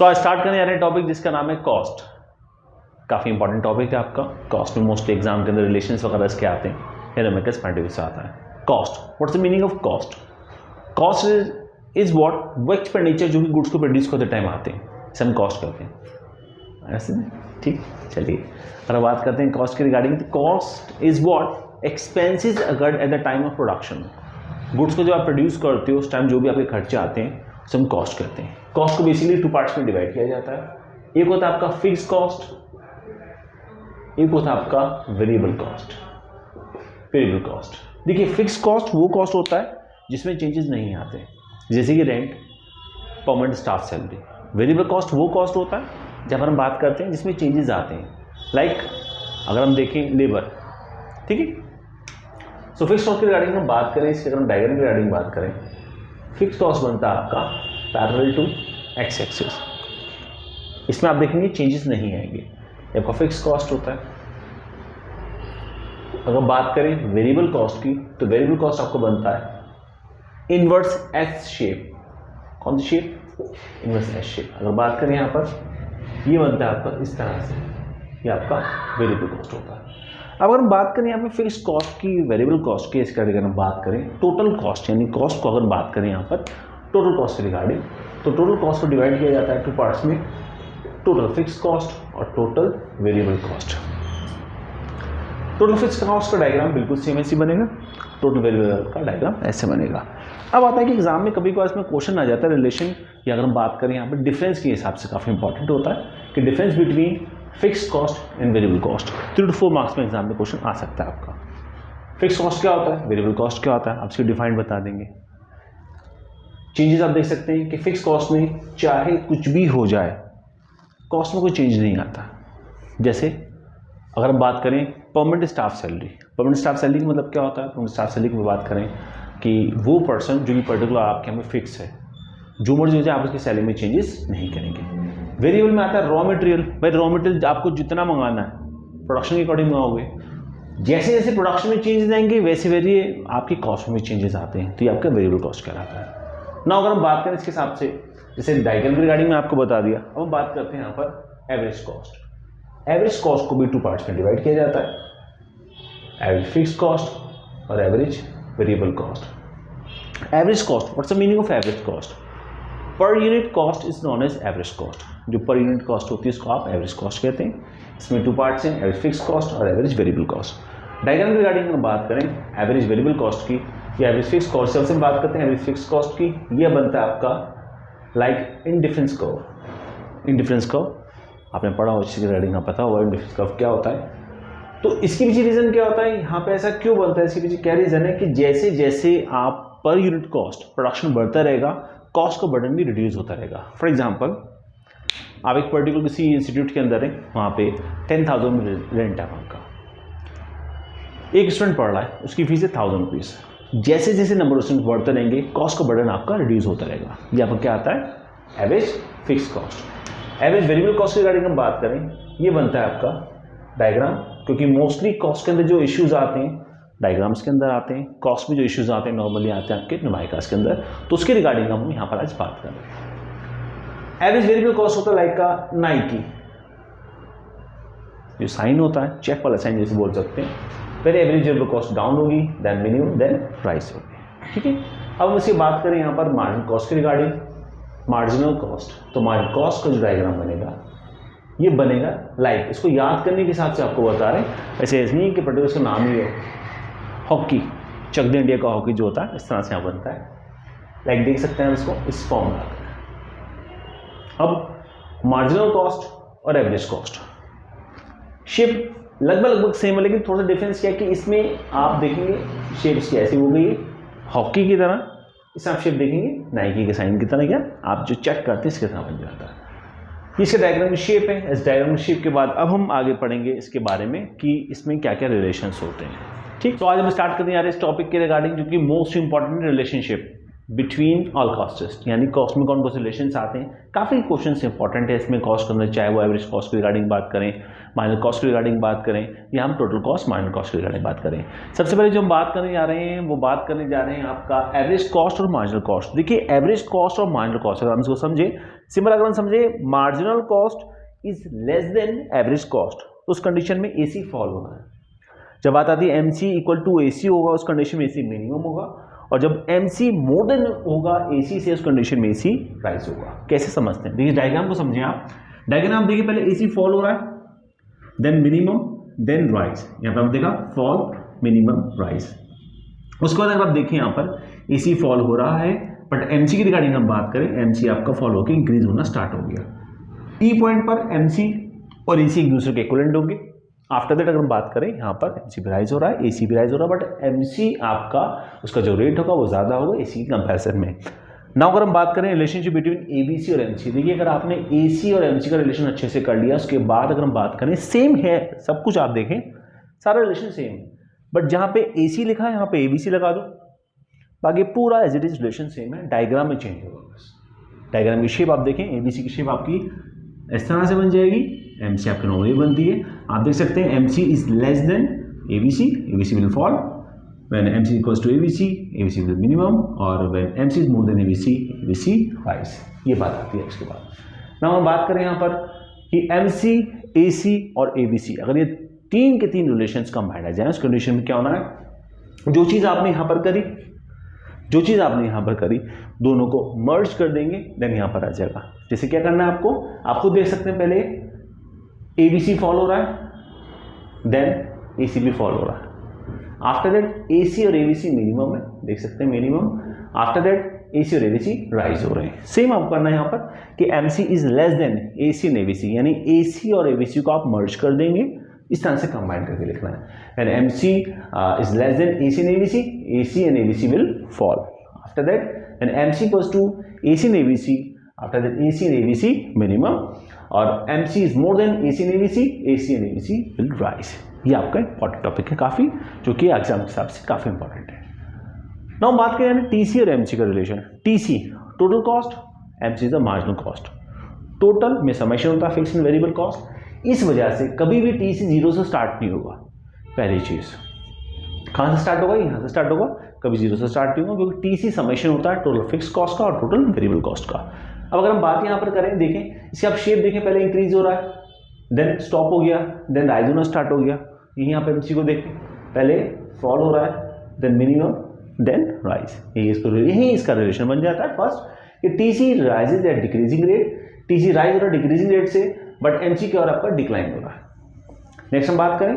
सो आज स्टार्ट करने जा रहे हैं टॉपिक जिसका नाम है कॉस्ट। काफ़ी इंपॉर्टेंट टॉपिक है आपका। कॉस्ट में मोस्टली एग्जाम के अंदर रिलेशंस वगैरह इसके आते हैं, इकोनॉमिक्स पॉइंट ऑफ व्यू से आता है। Cost, what's the meaning of cost? Cost is what वो एक्सपेंडिचर जो कि गुड्स को प्रोड्यूस करते टाइम आते हैं, इसे हम कॉस्ट करते हैं। ऐसे ठीक, चलिए अगर बात करते हैं कॉस्ट के रिगार्डिंग, तो cost is what expenses occurred at the time of production. Goods को जब आप प्रोड्यूस करते हो उस टाइम जो भी आपके खर्चे आते हैं उसे हम कॉस्ट करते हैं। कॉस्ट को बेसिकली टू पार्ट्स में डिवाइड किया जाता है। एक होता है आपका फिक्स कॉस्ट, एक होता है आपका वेरिएबल कॉस्ट। वेरिएबल कॉस्ट, देखिए फिक्स कॉस्ट वो कॉस्ट होता है जिसमें चेंजेस नहीं आते, जैसे कि rent, permanent staff salary. Variable cost वो कॉस्ट होता है जब हम बात करते हैं जिसमें चेंजेस आते हैं, लाइक अगर हम देखें लेबर, ठीक है। सो फिक्स कॉस्ट के रिगार्डिंग हम बात करें, इसके अगर हम डायग्राम के रिगार्डिंग बात करें, फिक्स कॉस्ट बनता है आपका पैरेलल टू एक्स एक्सिस। इसमें आप देखेंगे चेंजेस नहीं आएंगे, ये आपका फिक्स कॉस्ट होता है। अगर बात करें वेरिएबल कॉस्ट की, तो वेरिएबल कॉस्ट आपको बनता है इनवर्स एस शेप। कौन सी शेप? Inverse S shape. अगर बात करें यहाँ पर, ये बनता है आपका इस तरह से, ये आपका वेरिएबल कॉस्ट होता है। अब अगर हम बात करें यहाँ पे फिक्स कॉस्ट की, वेरिएबल कॉस्ट की, इसका अगर हम बात करें टोटल कॉस्ट, यानी कॉस्ट को अगर बात करें यहाँ पर टोटल कॉस्ट के रिगार्डिंग, तो टोटल कॉस्ट को डिवाइड किया जाता है टू पार्ट्स में, टोटल फिक्स कॉस्ट और total variable cost. Total fix cost का डायग्राम बिल्कुल सेम ऐसे बनेगा, टोटल वेरिएबल का डायग्राम ऐसे बनेगा। अब आता है कि एग्जाम में कभी कभार इसमें क्वेश्चन आ जाता है रिलेशन, या अगर हम बात करें यहाँ पर डिफरेंस के हिसाब से काफ़ी इंपॉर्टेंट होता है कि difference between fix cost and variable cost. 3 to 4 marks में एग्जाम में क्वेश्चन आ सकता है आपका। फिक्स कॉस्ट क्या होता है, वेरिएबल कॉस्ट क्या होता है, आप इसकी डिफाइंड बता देंगे। चेंजेस आप देख सकते हैं कि फिक्स कॉस्ट में चाहे कुछ भी हो जाए, कॉस्ट में कोई चेंज नहीं आता। जैसे अगर हम बात करें permanent staff salary, permanent staff salary का मतलब क्या होता है? परमानेंट स्टाफ सैलरी की बात करें कि वो पर्सन जो कि पर्टिकुलर आपके हमें फिक्स है, जो मर्जी हो जाए आप उसकी सैलरी में चेंजेस नहीं करेंगे। वेरिएबल में आता है रॉ मटेरियल। भाई रॉ मटेरियल आपको जितना मंगाना है प्रोडक्शन के अकॉर्डिंग मंगाओगे, जैसे जैसे प्रोडक्शन में चेंजेस आएंगे वैसे वैसे आपकी कॉस्ट में चेंजेस आते हैं, तो ये आपका वेरिएबल कॉस्ट कहलाता है ना। अगर हम बात करें इसके हिसाब से, जैसे डायग्राम के रिगार्डिंग में आपको बता दिया, अब हम बात करते हैं यहाँ पर एवरेज कॉस्ट। एवरेज कॉस्ट को भी 2 पार्ट्स में डिवाइड किया जाता है, एवरेज फिक्स कॉस्ट और average variable cost. Average cost, what's the meaning of average cost? Per unit cost is known as average cost. जो पर यूनिट कॉस्ट होती है उसको आप एवरेज कॉस्ट कहते हैं। इसमें 2 पार्ट्स हैं, एवरेज फिक्स कॉस्ट और average variable cost. Diagram regarding हम बात करें एवरेज वेरिएबल कॉस्ट की या एवरेज फिक्स कॉस्ट, सबसे बात करते हैं एवरेज फिक्स कॉस्ट की। यह बनता है आपका like indifference curve. Indifference curve आपने पढ़ा हो, इसके रिगार्डिंग आप पता होगा इंडिफरेंस कर्व क्या होता है। तो इसके पीछे रीज़न क्या होता है, यहाँ पे ऐसा क्यों बनता है, इसके पीछे क्या रीज़न है कि जैसे जैसे आप पर यूनिट कॉस्ट प्रोडक्शन बढ़ता रहेगा, कॉस्ट का बर्डन भी रिड्यूस होता रहेगा। फॉर एग्जांपल आप एक पर्टिकुलर किसी इंस्टीट्यूट के अंदर है, वहाँ पे 10,000 रेंट है वहाँ का, एक स्टूडेंट पढ़ रहा है, उसकी फीस है 1,000 रुपीज़। जैसे जैसे नंबर ऑफ स्टूडेंट बढ़ते रहेंगे कॉस्ट का बर्डन आपका रिड्यूस होता रहेगा। ये आपका क्या आता है? Average fix cost. Average variable cost के रिगार्डिंग हम बात करें, ये बनता है आपका डायग्राम, क्योंकि मोस्टली कॉस्ट के अंदर जो इश्यूज आते हैं डायग्राम्स के अंदर आते हैं, कॉस्ट में जो इश्यूज आते हैं नॉर्मली आते हैं आपके नुमाइकास के अंदर, तो उसके रिगार्डिंग हम यहाँ पर आज बात कर रहे हैं। एवरेज वेरिएबल कॉस्ट होता है लाइक का नाइकी, जो साइन होता है चेक वाला साइन जैसे बोल सकते हैं। पहले एवरेज वेरिएबल कॉस्ट डाउन होगी, देन मिनिमम, देन प्राइस होगी, ठीक है। अब हम इसकी बात करें यहाँ पर मार्जिन कॉस्ट के रिगार्डिंग, मार्जिनल कॉस्ट, तो मार्जिन कॉस्ट का जो डायग्राम बनेगा ये बनेगा लाइक, इसको याद करने के हिसाब से आपको बता रहे हैं, ऐसे नहीं कि पर्टिकुलर उसका नाम ही है हॉकी, चक दे इंडिया का हॉकी जो होता है इस तरह से यहाँ बनता है, लाइक देख सकते हैं इसको इस फॉर्म में। अब मार्जिनल कॉस्ट और एवरेज कॉस्ट शेप लगभग सेम है, लेकिन थोड़ा सा डिफरेंस क्या है कि इसमें आप देखेंगे शेप इसकी ऐसी हो गई है हॉकी की तरह, इसमें आप शेप देखेंगे नाइकी के साइन की तरह, क्या आप जो चेक करते हैं इसके तरह बन जाता है। इसके डायग्राम में शेप है। इस डायग्राम शेप के बाद अब हम आगे पढ़ेंगे इसके बारे में कि इसमें क्या क्या रिलेशंस होते हैं, ठीक। तो आज हम स्टार्ट करने जा रहे हैं इस टॉपिक के रिगार्डिंग, जो कि most important relationship between all costs, यानी कॉस्ट में कौन कौन से रिलेशंस आते हैं। काफ़ी क्वेश्चन इंपॉर्टेंट है इसमें कॉस्ट के अंदर, चाहे वो एवरेज कॉस्ट की रिगार्डिंग बात करें, माइनर कॉस्ट की रिगार्डिंग बात करें, या हम टोटल कॉस्ट माइनर कॉस्ट की रिगार्डिंग बात करें। सबसे पहले जो हम बात करने जा रहे हैं वो बात करने जा रहे हैं आपका एवरेज कॉस्ट और मार्जिनल कॉस्ट। देखिए एवरेज कॉस्ट और मार्जिनल कॉस्ट अगर हम इसको समझे, सिंपल अगर हम समझे, marginal cost is less then average cost, तो उस कंडीशन में AC फॉल होना है। जब बात आती है MC इक्वल टू AC होगा, उस कंडीशन में AC मिनिमम होगा, और जब MC मोर देन होगा AC से, उस कंडीशन में AC राइज होगा। कैसे समझते हैं, देखिए डायग्राम को समझिए आप। डायग्राम देखिए, पहले AC फॉल हो रहा है, देन मिनिमम, देन राइज। यहाँ पर आप देखा फॉल, मिनिमम, राइज। उसके बाद अगर आप देखिए यहाँ पर AC फॉल हो रहा है, बट MC की रिगार्डिंग हम बात करें, MC आपका फॉल होकर इंक्रीज होना स्टार्ट हो गया। E पॉइंट पर MC और AC एक दूसरे के इक्विवेलेंट होंगे। आफ्टर दैट अगर हम बात करें, यहाँ पर MC भी राइज हो रहा है, AC भी राइज हो रहा है, बट MC आपका उसका जो रेट होगा वो ज़्यादा होगा AC की कंपैरिजन में। नाउ अगर हम बात करें रिलेशनशिप बिटवीन ABC और MC, देखिए अगर आपने AC और MC का रिलेशन अच्छे से कर लिया, उसके बाद अगर हम बात करें, सेम है सब कुछ, आप देखें सारा रिलेशन सेम है, बट जहाँ पे AC लिखा है यहाँ पे ABC लगा दो, बाकी पूरा as it is relation same है, डायग्राम में चेंज होगा बस। डायग्राम की शेप आप देखें, ABC की शेप आपकी इस तरह से बन जाएगी, MC आपकी नॉर्मली बनती है। आप देख सकते हैं MC is less then ABC, ABC will fall, when MC equals to ABC, ABC will minimum, और when MC is more than ABC, ABC rise। ये बात आती है उसके बाद। ना हम बात करें यहाँ पर कि MC, AC और ABC, अगर ये तीन के तीन रिलेशंस कंबाइंड आ जाए, उस कंडीशन में क्या होना है, जो चीज़ आपने यहाँ पर करी, जो चीज़ आपने यहाँ पर करी, दोनों को मर्ज कर देंगे, देन यहाँ पर आ जाएगा। जैसे क्या करना है आपको, आपको देख सकते हैं पहले ABC फॉल हो रहा है, देन AC भी फॉल हो रहा है। आफ्टर दैट AC और ABC मिनिमम है, देख सकते हैं मिनिमम। आफ्टर दैट AC और ABC राइज हो रहे हैं। सेम आपको करना है यहाँ पर कि MC is less than AC and ABC, यानी AC और ABC को आप मर्ज कर देंगे, इस तरह से कंबाइन करके लिखना है। And MC is less than AC and ABC, AC and ABC will fall. After that and MC equals to AC and ABC, after that AC and ABC minimum, और MC is more than AC and ABC, AC and ABC will rise. ये आपका important topic है काफ़ी, जो कि exam के हिसाब से काफ़ी इंपॉर्टेंट है। ना हम बात करें TC और MC का relation. TC total cost, MC is the marginal cost. Total में समेशन होता है फिक्स एंड वेरिएबल कॉस्ट, इस वजह से कभी भी TC जीरो से स्टार्ट नहीं होगा। पहली चीज़ कहाँ से स्टार्ट होगा, यहाँ से स्टार्ट होगा, कभी जीरो से स्टार्ट नहीं होगा, क्योंकि TC समेशन होता है टोटल फिक्स कॉस्ट का और टोटल वेरिएबल कॉस्ट का। अब अगर हम बात यहाँ पर करें, देखें इसकी आप शेप देखें, पहले इंक्रीज हो रहा है, देन स्टॉप हो गया, देन राइज होना स्टार्ट हो गया। यहाँ पे MC को देखें, पहले फॉल हो रहा है, देन मिनिमम, देन राइज। यही इसका रिलेशन बन जाता है फर्स्ट कि TC rises eight decreasing rate, TC rise हो रहा है डिक्रीजिंग रेट से, बट MC क्या हो रहा है आपका डिक्लाइन हो रहा है। नेक्स्ट हम बात करें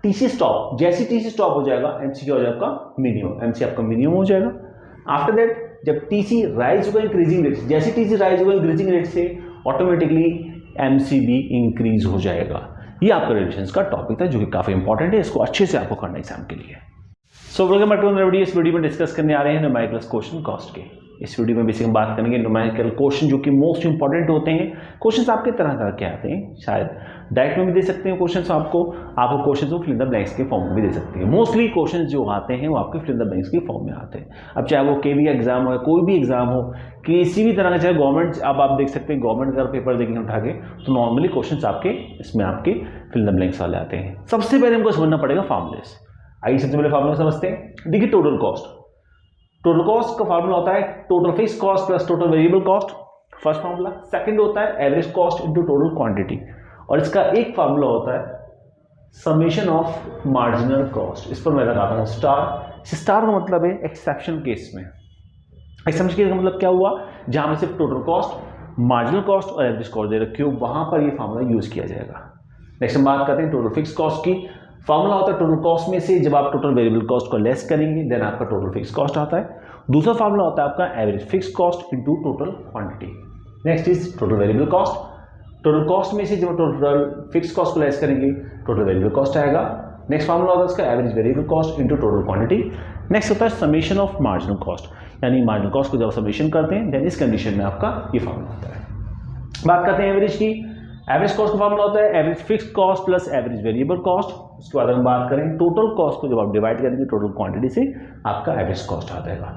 TC स्टॉप, जैसे TC स्टॉप हो जाएगा MC क्या हो जाएगा आपका मिनिमम, MC आपका मिनिमम हो जाएगा। आफ्टर दैट जब TC राइज होगा इंक्रीजिंग रेट से, जैसे TC राइज होगा इंक्रीजिंग रेट से, ऑटोमेटिकली MC भी इंक्रीज हो जाएगा। ये आपका रिलेशंस का टॉपिक था, जो कि काफी इंपॉर्टेंट है, इसको अच्छे से आपको करना एग्जाम के लिए। So welcome back to another video. इस वीडियो में डिस्कस करने आ रहे हैं न्यूमेरिकल क्वेश्चन कॉस्ट के। इस वीडियो में बेसिक हम बात करेंगे न्यूमेरिकल क्वेश्चन, जो कि मोस्ट इंपॉर्टेंट होते हैं। क्वेश्चंस आपके तरह तरह के आते हैं, शायद डायरेक्ट में भी दे सकते हैं क्वेश्चंस आपको क्वेश्चंस को फिल इन द ब्लैंक्स के फॉर्म में भी दे सकते हैं। मोस्टली क्वेश्चंस जो आते हैं वो आपके फिल इन द ब्लैंक्स के फॉर्म में आते हैं। अब चाहे वो केवी एग्जाम हो, कोई भी एग्जाम हो, किसी भी तरह का, चाहे गवर्नमेंट, अब आप देख सकते हैं गवर्नमेंट का पेपर देखेंगे उठा के, तो नॉर्मली क्वेश्चंस आपके इसमें आपके फिल इन द ब्लैंक्स वाले आते हैं। सबसे पहले हमको समझना पड़ेगा फार्मूलेस। आइए सबसे पहले फार्मूला समझते हैं। देखिए टोटल कॉस्ट, टोटल कॉस्ट का फार्मूला होता है total fix cost plus total variable cost, first formula. Second होता है average cost into total quantity, और इसका एक फार्मूला होता है समेशन ऑफ मार्जिनल कॉस्ट। इस पर मैं लगाता हूं स्टार। स्टार का मतलब है एक्सेप्शन केस में। एक्सेप्शन केस का मतलब क्या हुआ, जहां में सिर्फ टोटल कॉस्ट, मार्जिनल कॉस्ट और एवरेज कॉस्ट दे रखी हो, वहां पर ये फार्मूला यूज किया जाएगा। नेक्स्ट हम बात करते हैं टोटल फिक्स कॉस्ट की। फार्मूला होता है टोटल कॉस्ट में से जब आप टोटल वेरिएबल कॉस्ट को लेस करेंगे, देन आपका टोटल फिक्स कॉस्ट आता है। दूसरा फार्मूला होता है आपका average fix cost into total quantity. Next is total variable cost. Total cost में से जब टोटल फिक्स कॉस्ट को लेस करेंगे, टोटल वेरिएबल कॉस्ट आएगा। नेक्स्ट फार्मूला होता है इसका average variable cost into total quantity. Next होता है समेशन ऑफ मार्जिनल कॉस्ट, यानी मार्जिनल कॉस्ट को जब समेशन करते हैं, देन इस कंडीशन में आपका ये फार्मूला होता है। बात करते हैं एवरेज की। एवरेज कॉस्ट का फार्मूला होता है average fix cost plus average variable cost. उसके बाद हम बात करें टोटल कॉस्ट को जब आप डिवाइड करेंगे टोटल क्वांटिटी से, आपका एवरेज कॉस्ट आ जाएगा।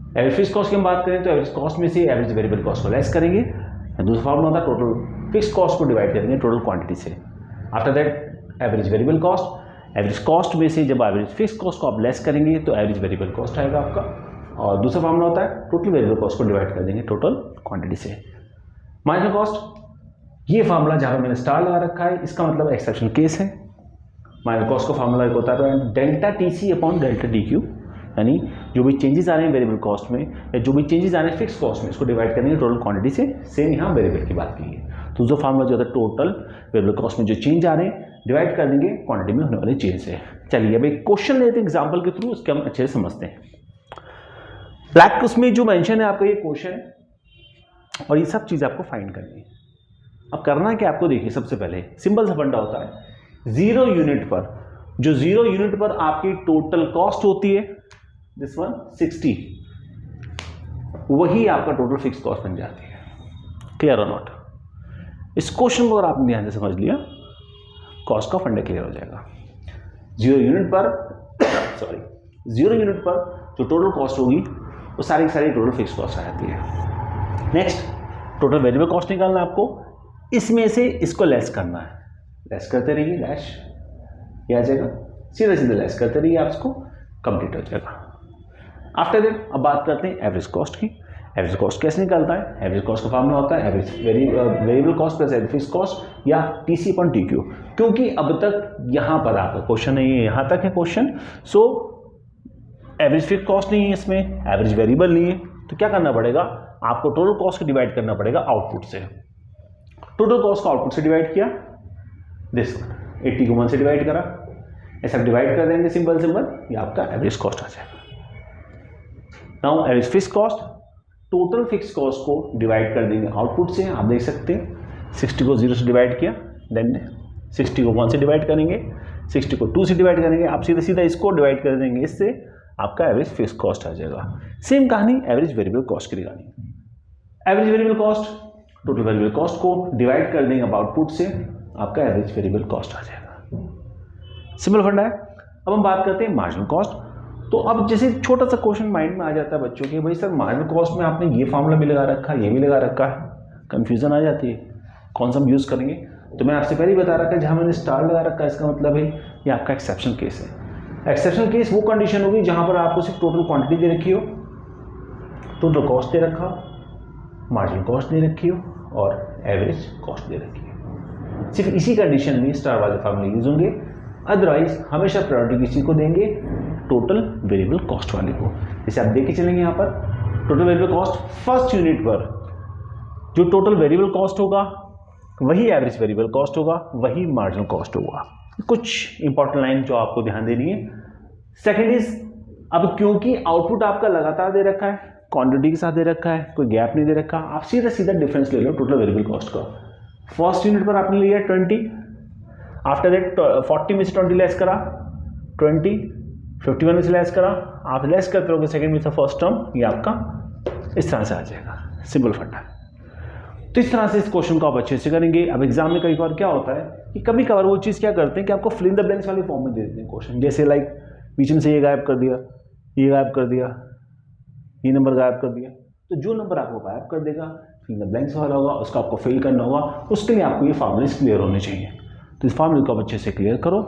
एवरेज फिक्स कॉस्ट की हम बात करें तो एवरेज कॉस्ट में से एवरेज वेरिएबल कॉस्ट को लेस करेंगे, दूसरा फॉर्मूला होता है टोटल फिक्स कॉस्ट को डिवाइड करेंगे टोटल क्वांटिटी से। After that average variable cost, average cost में से जब एवरेज फिक्स कॉस्ट को आप लेस करेंगे तो एवरेज वेरिएबल कॉस्ट आएगा आपका, और दूसरा फॉर्मूला होता है टोटल वेरिएबल कॉस्ट को डिवाइड कर देंगे टोटल क्वांटिटी से। मार्जिनल कॉस्ट, ये फार्मूला जहाँ पर मैंने स्टार लगा रखा है इसका मतलब एक्सेप्शनल केस है। मार्जिनल कॉस्ट का फार्मूला एक होता है delta TC upon delta DQ, यानी जो भी चेंजेस आ रहे हैं वेरिएबल कॉस्ट में या जो भी चेंजेस आ रहे हैं फिक्स कॉस्ट में, इसको डिवाइड करेंगे टोटल क्वांटिटी से। सेम यहाँ वेरिएबल की बात की है, तो जो फार्मूला जो होता है टोटल वेरिएबल कॉस्ट में जो चेंज आ रहे हैं डिवाइड कर देंगे क्वांटिटी में होने वाले चेंज से। चलिए अब एक क्वेश्चन लेते हैं एग्जाम्पल के थ्रू, उसके हम अच्छे से समझते हैं। ब्लैक उसमें जो मेंशन है आपका ये क्वेश्चन है और ये सब चीज़ आपको फाइंड करनी है। अब करना क्या आपको, देखिए सबसे पहले सिंपल सा फंडा होता है, 0 यूनिट पर, जो 0 यूनिट पर आपकी टोटल कॉस्ट होती है दिस वन 60, वही आपका टोटल फिक्स कॉस्ट बन जाती है। क्लियर और नॉट? इस क्वेश्चन को अगर आपने ध्यान से समझ लिया कॉस्ट का फंडा क्लियर हो जाएगा। 0 यूनिट पर सॉरी 0 यूनिट पर जो टोटल कॉस्ट होगी वो सारी की सारी टोटल फिक्स कॉस्ट आ जाती है। नेक्स्ट टोटल वेरिएबल कॉस्ट निकालना है आपको, इसमें से इसको लेस करना है, लेस करते रहिए, लेस ये आ जाएगा, सीधा सीधा लेस करते रहिए, आप इसको कंप्लीट हो जाएगा। आफ्टर दैट अब बात करते हैं एवरेज कॉस्ट की। एवरेज कॉस्ट कैसे निकलता है? एवरेज कॉस्ट का फार्मूला होता है average variable cost plus average fix cost या टीसी अपॉन टीक्यू। क्योंकि अब तक यहाँ पर आपका क्वेश्चन नहीं है, यहाँ तक है question, so average fix cost नहीं है इसमें, एवरेज वेरिएबल नहीं है, तो क्या करना पड़ेगा आपको, टोटल कॉस्ट को डिवाइड करना पड़ेगा आउटपुट से। टोटल कॉस्ट को आउटपुट से डिवाइड किया, दिस 80 को 1 से डिवाइड करा, ऐसा डिवाइड कर देंगे सिंपल सिंपल, ये आपका एवरेज कॉस्ट आ जाएगा। Now average fix cost, total fix cost को डिवाइड कर देंगे आउटपुट से। आप देख सकते हैं 60 को 0 से डिवाइड किया, देन 60 को 1 से डिवाइड करेंगे, 60 को 2 से डिवाइड करेंगे, आप सीधा सीधा इसको डिवाइड कर देंगे, इससे आपका एवरेज फिक्स कॉस्ट आ जाएगा। सेम कहानी एवरेज वेरिएबल कॉस्ट की निकालनी। Average variable cost, total variable cost को डिवाइड कर देंगे आउटपुट से, आपका एवरेज वेरिएबल कॉस्ट आ जाएगा। सिंपल फंडा है। अब हम बात करते हैं मार्जिनल कॉस्ट। तो अब जैसे छोटा सा क्वेश्चन माइंड में आ जाता है बच्चों के, भाई सर मार्जिनल कॉस्ट में आपने ये फार्मूला भी लगा रखा है, ये भी लगा रखा है, कंफ्यूजन आ जाती है कौन सा हम यूज़ करेंगे। तो मैं आपसे पहले ही बता रखा है जहाँ मैंने स्टार लगा रखा है इसका मतलब है ये आपका एक्सेप्शनल केस है। एक्सेप्शनल केस वो कंडीशन होगी जहाँ पर आपको सिर्फ टोटल क्वांटिटी दे रखी हो, टोटल कॉस्ट दे रखा हो, मार्जिनल कॉस्ट दे रखी हो और एवरेज कॉस्ट दे रखी है। सिर्फ इसी कंडीशन में स्टार वाले फार्मूले यूज होंगे, अदरवाइज हमेशा प्रायोरिटी किसी को देंगे, टोटल वेरिएबल कॉस्ट वाले को। जैसे आप देख के चलेंगे यहाँ पर total variable cost first unit पर जो टोटल वेरिएबल कॉस्ट होगा वही एवरेज वेरिएबल कॉस्ट होगा, वही मार्जिनल कॉस्ट होगा। कुछ इंपॉर्टेंट लाइन जो आपको ध्यान देनी है। सेकेंड इज, अब क्योंकि आउटपुट आपका लगातार दे रखा है, क्वांटिटी के साथ दे रखा है, कोई गैप नहीं दे रखा, आप सीधा सीधा डिफरेंस ले लो टोटल वेरिएबल कॉस्ट का। फर्स्ट यूनिट पर आपने लिया 20, आफ्टर दैट 40 में से 20 लेस करा, 20 51 में से लेस करा, आप लेस करते रहोगे सेकंड में से फर्स्ट टर्म, ये आपका इस तरह से आ जाएगा। सिंपल फंडा है। तो इस तरह से इस क्वेश्चन को आप अच्छे से करेंगे। अब एग्जाम में कई बार क्या होता है कि कभी कभार वो चीज़ क्या करते हैं कि आपको फिल इन द ब्लैंक्स वाली फॉर्म में दे देते हैं क्वेश्चन, जैसे लाइक बीच में से ये गायब कर दिया, ये गायब कर दिया, ये नंबर गायब कर दिया, तो जो नंबर आपको गायब कर देगा फिल इन द ब्लैंक्स वाला होगा, उसका आपको फिल करना होगा, उसके लिए आपको ये फॉर्मूले क्लियर होने चाहिए। तो इस फॉर्मूले को आप अच्छे से क्लियर करो।